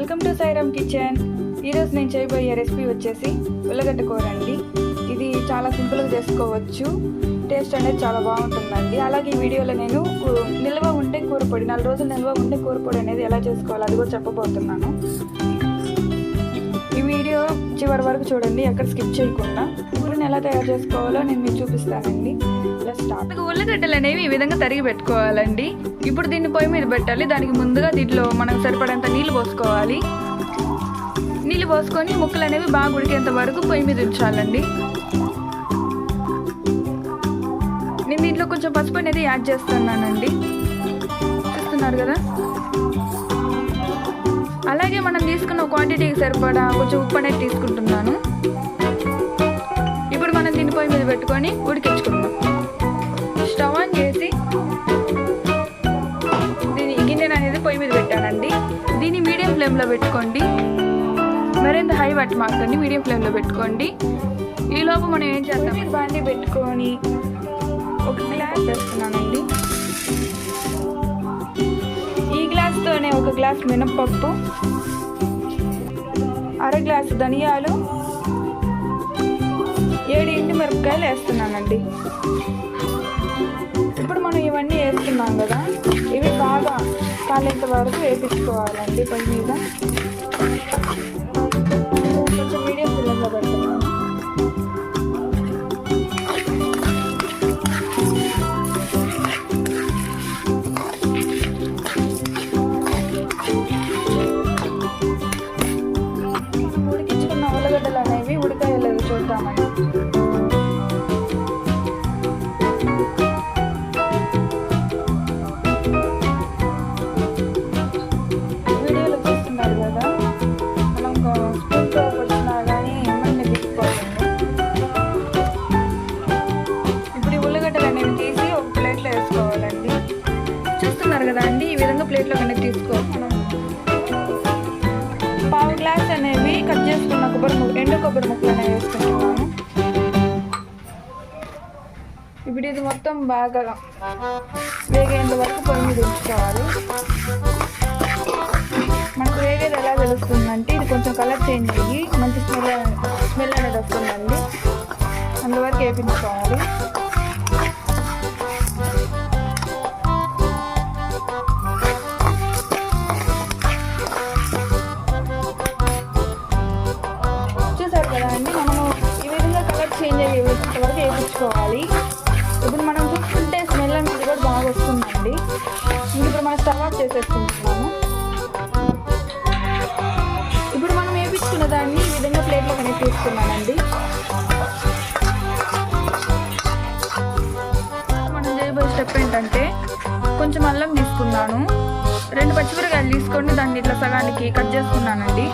Welcome to Sairam kitchen. ఈరోజు నేను చేయబోయే రెసిపీ వచ్చేసి ఉల్లగడ్డ కూర అండి. ఇది చాలా సింపుల్గా చేసుకోవచ్చు, టేస్ట్ అనేది చాలా బాగుంటుందండి. అలాగే ఈ వీడియోలో నేను నిల్వ ఉండే కూర పొడి, 4 రోజులు నిల్వ ఉండే కూర పొడి అనేది ఎలా చేసుకోవాలో అది కూడా చెప్పబోతున్నాను. ఈ వీడియో చివరి వరకు చూడండి, ఎక్కడ స్కిప్ చేయకుండా. కూరని ఎలా తయారు చేసుకోవాలో నేను మీకు చూపిస్తానండి. ఉల్లగడ్డలు అనేవి ఈ విధంగా తరిగి పెట్టుకోవాలండి. ఇప్పుడు దీన్ని పొయ్యి మీద పెట్టాలి. దానికి ముందుగా దీంట్లో మనం సరిపడేంత నీళ్ళు పోసుకోవాలి. నీళ్ళు పోసుకొని ముక్కలు అనేవి బాగా ఉడికేంత వరకు పొయ్యి మీద ఉంచాలండి. నేను దీంట్లో కొంచెం పసుపు అనేది యాడ్ చేస్తున్నానండి, చూస్తున్నారు కదా. అలాగే మనం తీసుకున్న క్వాంటిటీకి సరిపడా కొంచెం ఉప్పు అనేది తీసుకుంటున్నాను. ఇప్పుడు మనం దీన్ని పొయ్యి మీద పెట్టుకొని ఉడికించుకుందాం. స్టవ్ ఆన్ చేసి గిన్నె అనేది పొయ్యి మీద పెట్టానండి. దీన్ని మీడియం ఫ్లేమ్లో పెట్టుకోండి, మరింత హై పట్టి మాకండి, మీడియం ఫ్లేమ్లో పెట్టుకోండి. ఈలోపు మనం ఏం చేస్తాం, బాండి పెట్టుకొని ఒక గ్లాస్ వేస్తున్నానండి. ఈ గ్లాస్తోనే 1 గ్లాస్ మినప్పప్పు, 1/2 గ్లాసు ధనియాలు, 7 ఎండుమిరపకాయలు వేస్తున్నానండి. ఇప్పుడు మనం ఇవన్నీ వేస్తున్నాం కదా, ఇవి బాగా కాలేంత వరకు వేపించుకోవాలండి పొయ్యి మీద. కొంచెం మీడియం ఫ్లేమ్లో పెడుతున్నాను. ఉడికించుకున్న ఉల్లగడ్డలు అనేవి ఉడికాయలేదు చూద్దామండి. కదా అండి, ఈ విధంగా ప్లేట్లో కన్నా తీసుకో. మనం 1/2 గ్లాస్ అనేవి కట్ చేసుకున్న ఎండు కొబ్బరి ముక్కలు అనేవి వేసుకుంటున్నాము. ఇప్పుడు ఇది మొత్తం బాగా వేగేంత వరకు పొయ్యి మీద ఉంచుకోవాలి. మనకు వేగేది ఎలా తెలుస్తుందంటే, ఇది కొంచెం కలర్ చేంజ్ అయ్యి మంచి స్మెల్ అనేది వస్తుందండి. అందువరకు వేపించుకోవాలి. చేంజ్ అయ్యేంత వరకు వేయించుకోవాలి. ఇప్పుడు మనం చూసుకుంటే స్మెల్ అనేది కూడా బాగా వస్తుందండి. ఇప్పుడు మనం స్టవ్ ఆఫ్ చేసేసుకుంటున్నాము. ఇప్పుడు మనం వేయించుకున్న దాన్ని ఈ విధంగా ప్లేట్లో కనెక్ట్ తీసుకున్నానండి. మనం చేయబోయే స్టెప్ ఏంటంటే, కొంచెం అల్లం తీసుకున్నాను, 2 పచ్చిమిరకాయలు తీసుకొని దాన్ని ఇట్లా సగానికి కట్ చేసుకున్నానండి.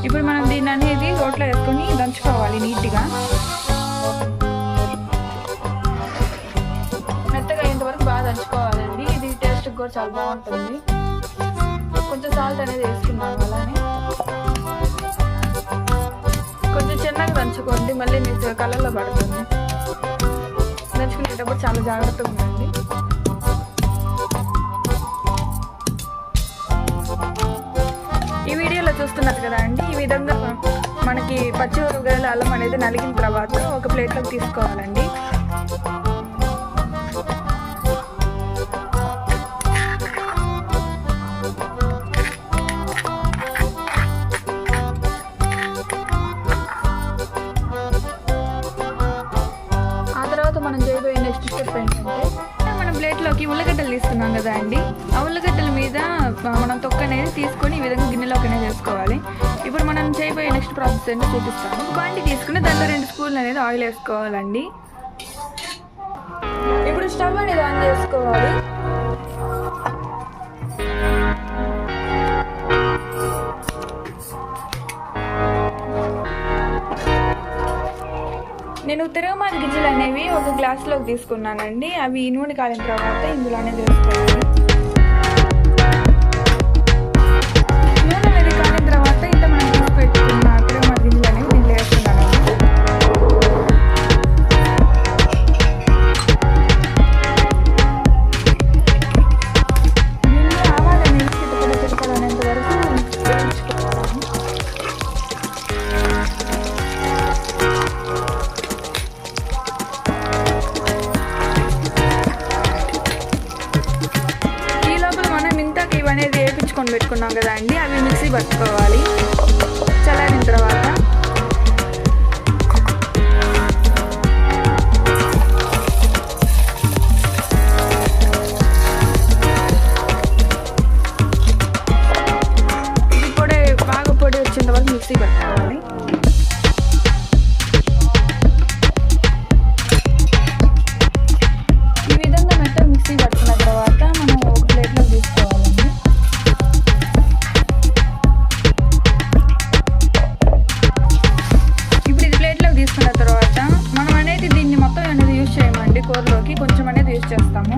ఇప్పుడు మనం దీన్ని అనేది రోట్లో వేసుకొని దంచుకోవాలి నీట్గా. మెత్తగా అయ్యేంతవరకు బాగా దంచుకోవాలండి. ఇది టేస్ట్ కూడా చాలా బాగుంటుంది. కొంచెం సాల్ట్ అనేది వేసుకున్నాను. అలానే కొంచెం చిన్నగా దంచుకోండి, మళ్ళీ మీకు కలర్లో పడుతుంది. దంచుకునేటప్పుడు చాలా జాగ్రత్తగా ఉండండి. ఈ వీడియోలో చూస్తున్నారు కదా అండి, ఈ విధంగా మనకి పచ్చి ఉల్లిగడ్డల అల్లం అనేది నలిగిన తర్వాత ఒక ప్లేట్లోకి తీసుకోవాలండి. ఆ తర్వాత మనం చేయబోయే నెక్స్ట్ స్టెప్ ఏంటంటే, మనం ప్లేట్లోకి ఉల్లగడ్డలు తీసుకున్నాం కదా అండి, ఆ ఉల్లగడ్డల మీద మనం తొక్క అనేది తీసుకొని ఈ విధంగా గిన్నెలోకి అనేది వేసుకోవాలి. ఇప్పుడు మనం చేయబోయే నెక్స్ట్ ప్రాసెస్ ఏంటో చూపిస్తాను. బాండి తీసుకుని దాంట్లో 2 స్పూన్లు అనేది ఆయిల్ వేసుకోవాలండి. ఇప్పుడు స్టవ్ అనేది ఆన్ చేసుకోవాలి. నేను తిరగమాత గింజలు అనేవి 1 గ్లాసులోకి తీసుకున్నానండి. అవి నూనె కాలిన తర్వాత ఇందులో అనేది వేసుకోవాలి. నూనె అనేది కాలిన తర్వాత ఇంత మనం తీసి పెట్టుకున్న తిరగమాత గింజలు అనేవి దీంట్లో వేస్తున్నాను. దీన్ని ఆవాలు అనేవి చిటపడ అనేంత వరకు వేయించుకోవాలి. చేసుకొని పెట్టుకున్నాం కదా అండి, అవి మిక్సీ పట్టుకోవాలి. చల్లారిన తర్వాత ఇది పొడి బాగా పొడి వచ్చిన తర్వాత మిక్సీ పట్టుకోవాలి. ఈ విధంగా మెత్తగా మిక్సీ పట్టుకున్న తర్వాత మనం ఒక ప్లేట్లో తీసుకోవాలండి. ఇప్పుడు ఇది ప్లేట్లోకి తీసుకున్న తర్వాత మనం అనేది దీన్ని మొత్తం అనేది యూజ్ చేయమండి. కూరలోకి కొంచెం అనేది యూజ్ చేస్తాము.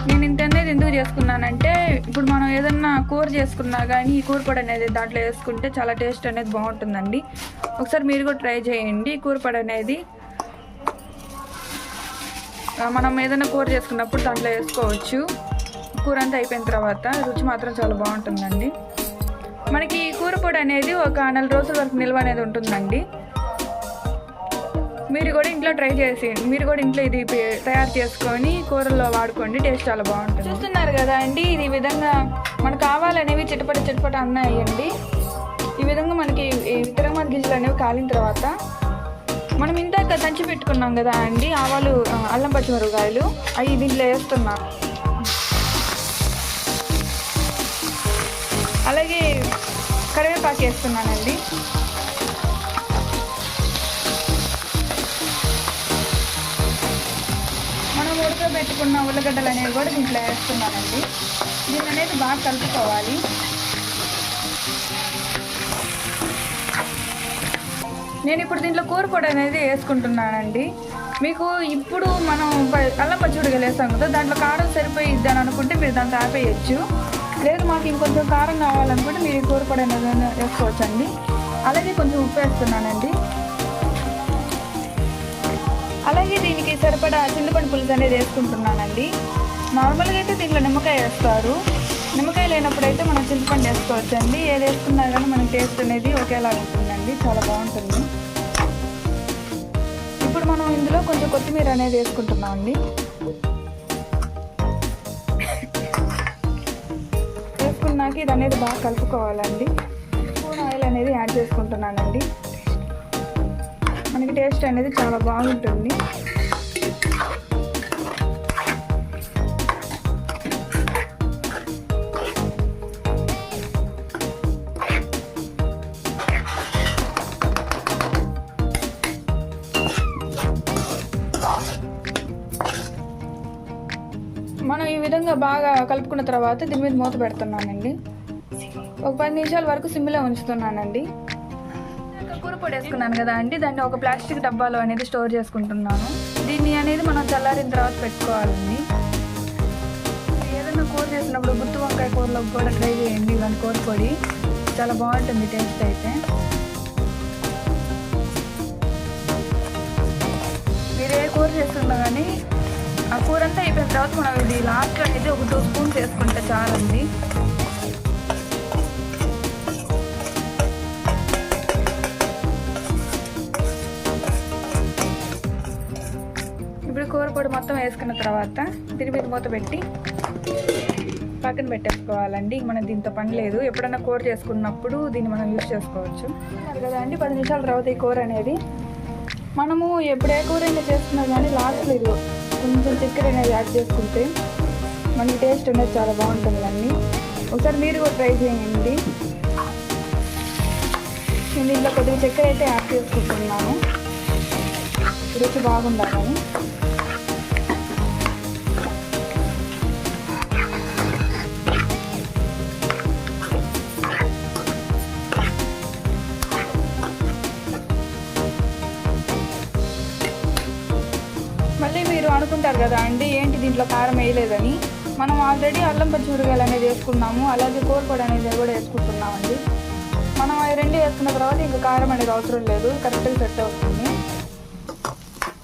నేను ఇంత అనేది ఎందుకు చేసుకున్నానంటే, ఇప్పుడు మనం ఏదన్నా కూర చేసుకున్నా కానీ ఈ కూర పొడి అనేది దాంట్లో వేసుకుంటే చాలా టేస్ట్ అనేది బాగుంటుందండి. ఒకసారి మీరు కూడా ట్రై చేయండి. కూర పొడి అనేది మనం ఏదైనా కూర చేసుకున్నప్పుడు దాంట్లో వేసుకోవచ్చు. కూర అంతా అయిపోయిన తర్వాత రుచి మాత్రం చాలా బాగుంటుందండి. మనకి ఈ కూర పొడి అనేది ఒక 4 రోజుల వరకు నిల్వ అనేది ఉంటుందండి. మీరు కూడా ఇంట్లో ట్రై చేసి మీరు కూడా ఇంట్లో ఇది తయారు చేసుకొని కూరల్లో వాడుకోండి. టేస్ట్ చాలా బాగుంటుంది. చూస్తున్నారు కదా అండి, ఇది ఈ విధంగా మనకు ఆవాలనేవి చిటపట అన్నాయండి. ఈ విధంగా మనకి తిరగమాత గింజలు అనేవి కాలిన తర్వాత మనం ఇందాక దంచి పెట్టుకున్నాం కదా అండి ఆవాలు, అల్లం పచ్చిమిరపకాయలు, అవి దీంట్లో వేస్తున్నాం. అలాగే కరివేపాకు వేస్తున్నానండి. మనం ఉడకబెట్టుకున్న ఉల్లగడ్డలు అనేవి కూడా దీంట్లో వేస్తున్నానండి. దీన్ని అనేది బాగా కలుపుకోవాలి. నేను ఇప్పుడు దీంట్లో కూర పొడి అనేది వేసుకుంటున్నానండి. మీకు ఇప్పుడు మనం అల్లం పచ్చిమిరపకాయలు వేస్తాం కదా, దాంట్లో కారం సరిపోయిద్ది అని అనుకుంటే మీరు దాంట్లో ఆపేయచ్చు. లేదు మాకు ఇంకొంచెం కారం కావాలనుకుంటే మీరు కూర పొడి అనేది వేసుకోవచ్చండి. అలాగే కొంచెం ఉప్పు వేస్తున్నానండి. అలాగే దీనికి సరిపడా చింతపండు పులుసు అనేది వేసుకుంటున్నానండి. నార్మల్గా అయితే దీంట్లో నిమ్మకాయ వేస్తారు. నిమ్మకాయ లేనప్పుడైతే మనం చింతపండు వేసుకోవచ్చండి. ఏది వేసుకున్నా కానీ మనకి టేస్ట్ అనేది ఒకేలా ఉంటుందండి, చాలా బాగుంటుంది. ఇప్పుడు మనం ఇందులో కొంచెం కొత్తిమీర అనేది వేసుకుంటున్నాం అండి. వేసుకున్నాక ఇది అనేది బాగా కలుపుకోవాలండి. స్పూన్ ఆయిల్ అనేది యాడ్ చేసుకుంటున్నానండి. మనకి టేస్ట్ అనేది చాలా బాగుంటుంది. మనం ఈ విధంగా బాగా కలుపుకున్న తర్వాత దీని మీద మూత పెడుతున్నానండి. ఒక 10 నిమిషాల వరకు సిమ్లో ఉంచుతున్నానండి. కూర పొడి వేసుకున్నాను కదా అండి, దాన్ని ఒక ప్లాస్టిక్ డబ్బాలో అనేది స్టోర్ చేసుకుంటున్నాను. దీన్ని అనేది మనం చల్లారిన తర్వాత పెట్టుకోవాలండి. ఏదైనా కూర చేసినప్పుడు గుత్తి వంకాయ కూరలో కూడా ట్రై చేయండి. ఇవన్నీ కూర పొడి చాలా బాగుంటుంది టేస్ట్ అయితే. మీరు ఏ కూర చేస్తున్నా కానీ ఆ కూర అంతా అయిపోయిన తర్వాత మనం ఇది లాస్ట్లో అనేది ఒక 2 స్పూన్స్ వేసుకుంటే చాలండి. ఇప్పుడు కూర పొడి మొత్తం వేసుకున్న తర్వాత దీని మీద మూత పెట్టి పక్కన పెట్టేసుకోవాలండి. మనం దీంతో పని లేదు. ఎప్పుడైనా కూర చేసుకున్నప్పుడు దీన్ని మనం యూజ్ చేసుకోవచ్చు కదా అండి. 10 నిమిషాల తర్వాత ఈ కూర అనేది మనము ఎప్పుడు ఏ కూర అయినా చేసుకున్నా కానీ లాస్ట్లో ఇది కొంచెం చక్కెర అనేది యాడ్ చేసుకుంటే మనకి టేస్ట్ అనేది చాలా బాగుంటుందండి. ఒకసారి మీరు కూడా ట్రై చేయండి. నేను దీంట్లో కొద్దిగా చక్కెర అయితే యాడ్ చేసుకుంటున్నాను, రుచి బాగుండాలని. మళ్ళీ మీరు అనుకుంటారు కదా అండి ఏంటి దీంట్లో కారం వేయలేదని. మనం ఆల్రెడీ అల్లం పచ్చిమిరపకాయలు అనేది వేసుకున్నాము, అలాగే కూర పొడి అనేది కూడా వేసుకుంటున్నామండి. మనం అవి 2 వేసుకున్న తర్వాత ఇంకా కారం అనేది అవసరం లేదు, కరెక్ట్గా సెట్ అవుతుంది.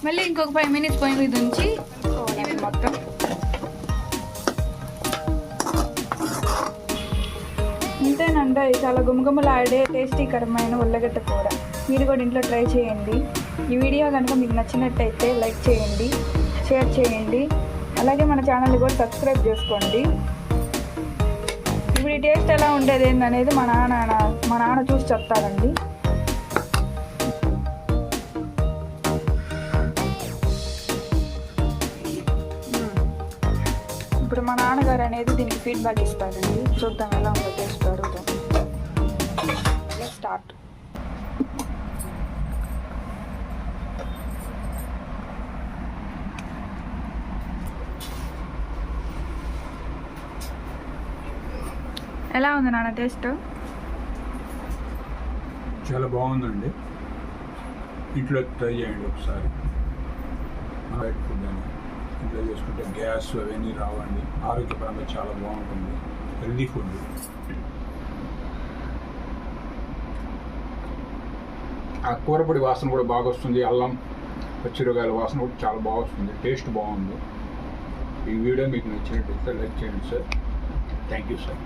మళ్ళీ ఇంకొక 5 మినిట్స్ పొయ్యి మీద ఉంచి మొత్తం ఇంతేనండి. చాలా గుమగుమలాడే టేస్టీకరమైన ఉల్లగడ్డ కూర మీరు కూడా ఇంట్లో ట్రై చేయండి. ఈ వీడియో కనుక మీకు నచ్చినట్టయితే లైక్ చేయండి, షేర్ చేయండి, అలాగే మన ఛానల్ని కూడా సబ్స్క్రైబ్ చేసుకోండి. ఇప్పుడు ఈ టేస్ట్ ఎలా ఉండేది ఏందనేది మా నాన్న చూసి చెప్తారండి. ఇప్పుడు మా నాన్నగారు అనేది దీనికి ఫీడ్బ్యాక్ ఇస్తారండి. చూద్దాం ఎలా ఉందో టేస్ట్ అడుగుతాం. స్టార్ట్. ఎలా ఉంది నాన్న టేస్ట్? చాలా బాగుందండి. ఇంట్లో ట్రై చేయండి ఒకసారి. బయట ఫుడ్ అని ఇంట్లో చేసుకుంటే గ్యాస్ అవన్నీ రావండి. ఆరోగ్యపరంగా చాలా బాగుంటుంది. Healthy food. ఆ కూరపొడి వాసన కూడా బాగా వస్తుంది. అల్లం పచ్చిరకాయల వాసన కూడా చాలా బాగా వస్తుంది. టేస్ట్ బాగుంది. ఈ వీడియో మీకు నచ్చినట్లయితే లైక్ చేయండి సార్. Thank you sir.